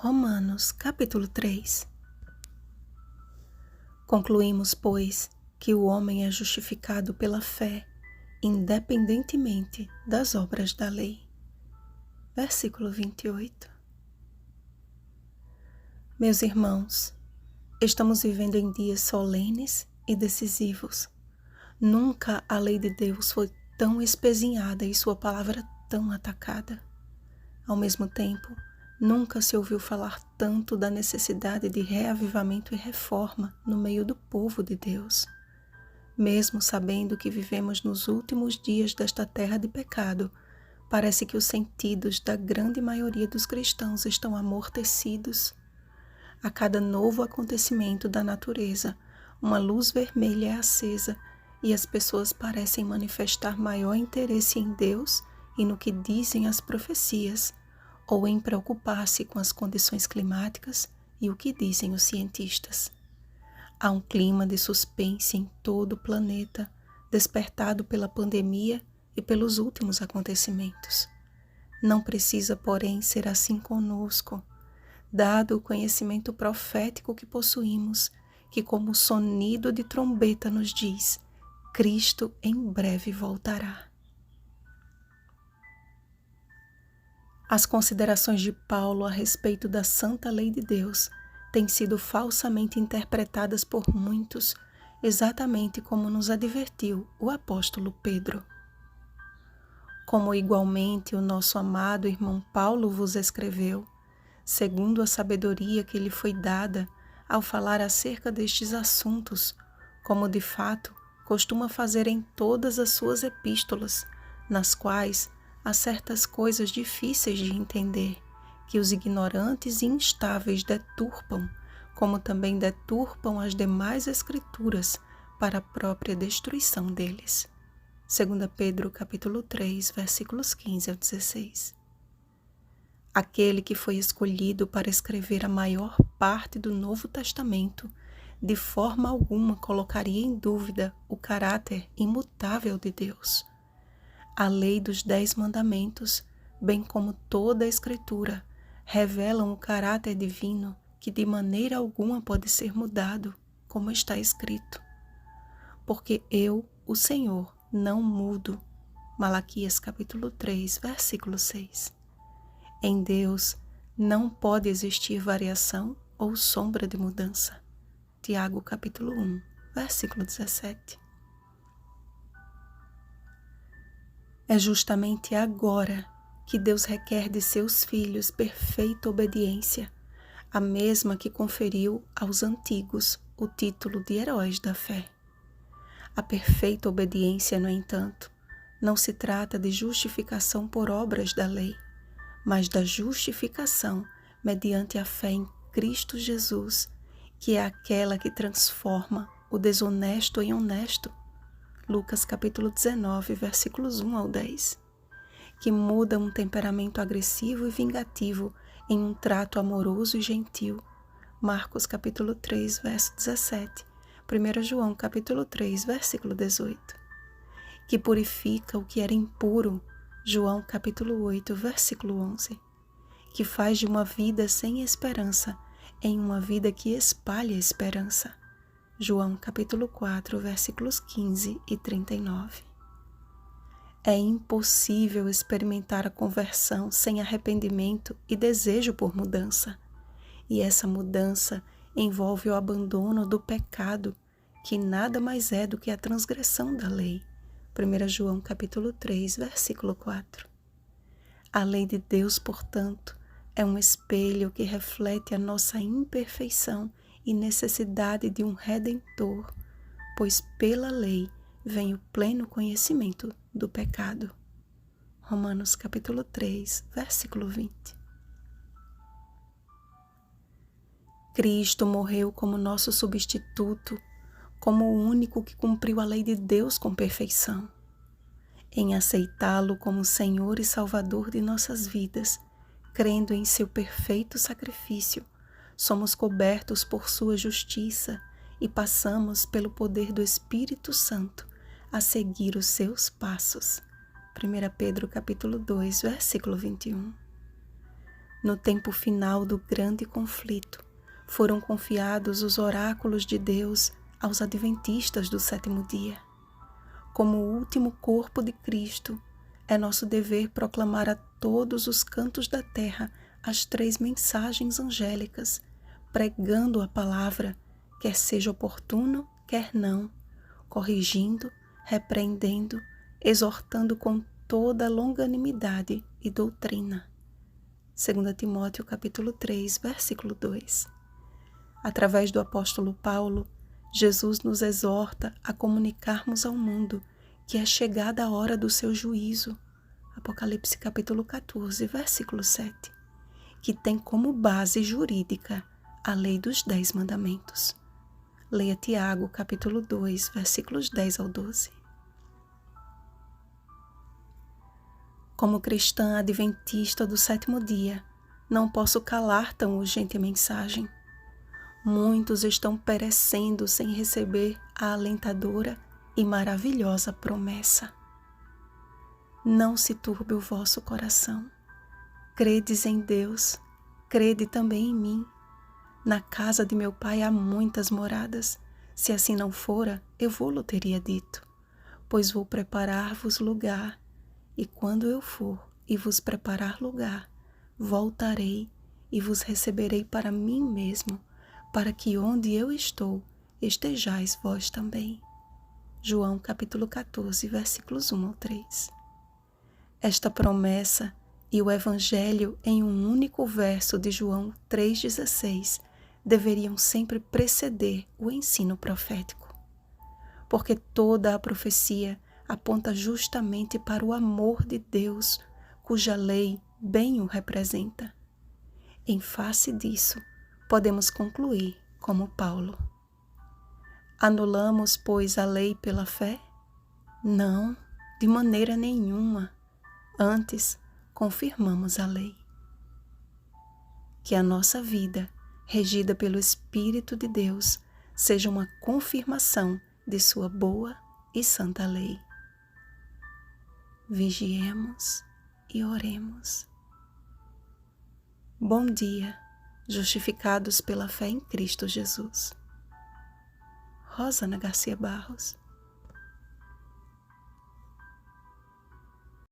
Romanos, capítulo 3. Concluímos, pois, que o homem é justificado pela fé, independentemente das obras da lei. Versículo 28. Meus irmãos, estamos vivendo em dias solenes e decisivos. Nunca a lei de Deus foi tão espezinhada e sua palavra tão atacada. Ao mesmo tempo, nunca se ouviu falar tanto da necessidade de reavivamento e reforma no meio do povo de Deus. Mesmo sabendo que vivemos nos últimos dias desta terra de pecado, parece que os sentidos da grande maioria dos cristãos estão amortecidos. A cada novo acontecimento da natureza, uma luz vermelha é acesa e as pessoas parecem manifestar maior interesse em Deus e no que dizem as profecias, ou em preocupar-se com as condições climáticas e o que dizem os cientistas. Há um clima de suspense em todo o planeta, despertado pela pandemia e pelos últimos acontecimentos. Não precisa, porém, ser assim conosco, dado o conhecimento profético que possuímos, que como sonido de trombeta nos diz: Cristo em breve voltará. As considerações de Paulo a respeito da santa lei de Deus têm sido falsamente interpretadas por muitos, exatamente como nos advertiu o apóstolo Pedro. Como igualmente o nosso amado irmão Paulo vos escreveu, segundo a sabedoria que lhe foi dada ao falar acerca destes assuntos, como de fato costuma fazer em todas as suas epístolas, nas quais há certas coisas difíceis de entender, que os ignorantes e instáveis deturpam, como também deturpam as demais escrituras para a própria destruição deles. 2 Pedro capítulo 3, versículos 15 ao 16. Aquele que foi escolhido para escrever a maior parte do Novo Testamento, de forma alguma colocaria em dúvida o caráter imutável de Deus. A lei dos 10 mandamentos, bem como toda a Escritura, revelam o caráter divino que de maneira alguma pode ser mudado, como está escrito. Porque eu, o Senhor, não mudo. Malaquias capítulo 3, versículo 6. Em Deus não pode existir variação ou sombra de mudança. Tiago capítulo 1, versículo 17. É justamente agora que Deus requer de seus filhos perfeita obediência, a mesma que conferiu aos antigos o título de heróis da fé. A perfeita obediência, no entanto, não se trata de justificação por obras da lei, mas da justificação mediante a fé em Cristo Jesus, que é aquela que transforma o desonesto em honesto. Lucas capítulo 19, versículos 1 ao 10, que muda um temperamento agressivo e vingativo em um trato amoroso e gentil. Marcos capítulo 3, verso 17, 1 João capítulo 3, versículo 18, que purifica o que era impuro. João capítulo 8, versículo 11, que faz de uma vida sem esperança em uma vida que espalha esperança. João capítulo 4, versículos 15 e 39. É impossível experimentar a conversão sem arrependimento e desejo por mudança. E essa mudança envolve o abandono do pecado, que nada mais é do que a transgressão da lei. 1 João capítulo 3, versículo 4. A lei de Deus, portanto, é um espelho que reflete a nossa imperfeição e necessidade de um Redentor, pois pela lei vem o pleno conhecimento do pecado. Romanos capítulo 3, versículo 20. Cristo morreu como nosso substituto, como o único que cumpriu a lei de Deus com perfeição. Em aceitá-lo como Senhor e Salvador de nossas vidas, crendo em seu perfeito sacrifício, somos cobertos por sua justiça e passamos pelo poder do Espírito Santo a seguir os seus passos. 1 Pedro capítulo 2, versículo 21. No tempo final do grande conflito, foram confiados os oráculos de Deus aos adventistas do sétimo dia. Como o último corpo de Cristo, é nosso dever proclamar a todos os cantos da terra as 3 mensagens angélicas, pregando a palavra, quer seja oportuno, quer não, corrigindo, repreendendo, exortando com toda longanimidade e doutrina. 2 Timóteo capítulo 3, versículo 2. Através do apóstolo Paulo, Jesus nos exorta a comunicarmos ao mundo que é chegada a hora do seu juízo. Apocalipse capítulo 14, versículo 7, que tem como base jurídica a lei dos 10 mandamentos. Leia Tiago capítulo 2, versículos 10 ao 12. Como cristã adventista do sétimo dia, não posso calar tão urgente mensagem. Muitos estão perecendo sem receber a alentadora e maravilhosa promessa. Não se turbe o vosso coração. Credes em Deus, crede também em mim. Na casa de meu pai há muitas moradas. Se assim não fora, eu vou-lo teria dito. Pois vou preparar-vos lugar, e quando eu for e vos preparar lugar, voltarei e vos receberei para mim mesmo, para que onde eu estou, estejais vós também. João capítulo 14, versículos 1 ao 3. Esta promessa e o Evangelho em um único verso de João 3,16 deveriam sempre preceder o ensino profético, porque toda a profecia aponta justamente para o amor de Deus, cuja lei bem o representa. Em face disso, podemos concluir como Paulo. Anulamos, pois, a lei pela fé? Não, de maneira nenhuma. Antes, confirmamos a lei. Que a nossa vida, regida pelo Espírito de Deus, seja uma confirmação de sua boa e santa lei. Vigiemos e oremos. Bom dia, justificados pela fé em Cristo Jesus. Rosana Garcia Barros.